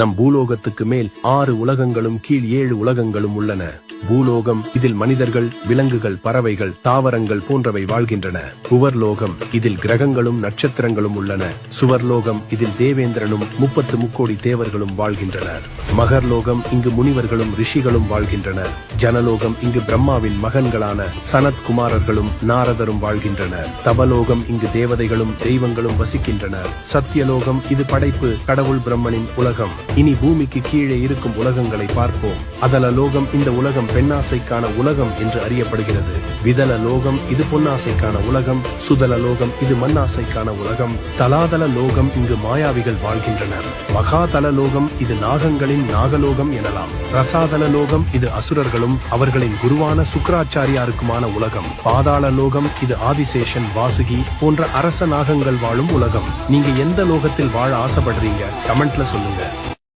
நம் பூலோகத்துக்கு மேல் 6 உலகங்களும் கீழ் 7 உலகங்களும் உள்ளன. பூலோகம், இதில் மனிதர்கள், விலங்குகள், பறவைகள், தாவரங்கள் போன்றவை வாழ்கின்றன. புவர்லோகம், இதில் கிரகங்களும் நட்சத்திரங்களும் உள்ளன. சுவர்லோகம், இதில் தேவேந்திரனும் 30 முக்கோடி தேவர்களும் வாழ்கின்றனர். மகர்லோகம், இங்கு முனிவர்களும் ரிஷிகளும் வாழ்கின்றனர். ஜனலோகம், இங்கு பிரம்மாவின் மகன்களான சனத் குமாரர்களும் நாரதரும் வாழ்கின்றனர். தபலோகம், இங்கு தேவதைகளும் தெய்வங்களும் வசிக்கின்றனர். சத்தியலோகம், இது படைப்பு, கடவுள் பிரம்மனின் உலகம். இனி பூமிக்கு கீழே இருக்கும் உலகங்களை பார்ப்போம். அதல லோகம், இந்த உலகம் பெண்ணாசைக்கான உலகம் என்று அறியப்படுகிறது. விதல லோகம், இது பொன்னாசைக்கான உலகம். சுதல லோகம், இது மண்ணாசைக்கான உலகம். தலாதல லோகம், இங்கு மாயாவிகள் வாழ்கின்றனர். மகாதல லோகம், இது நாகங்களின் நாகலோகம் எனலாம். ரசாதல லோகம், இது அசுரர்களும் அவர்களின் குருவான சுக்கராச்சாரியாருக்குமான உலகம். பாதாள லோகம், இது ஆதிசேஷன், வாசுகி போன்ற அரச நாகங்கள் வாழும் உலகம். நீங்க எந்த லோகத்தில் வாழ ஆசைப்படுறீங்க? கமெண்ட்ல சொல்லுங்க.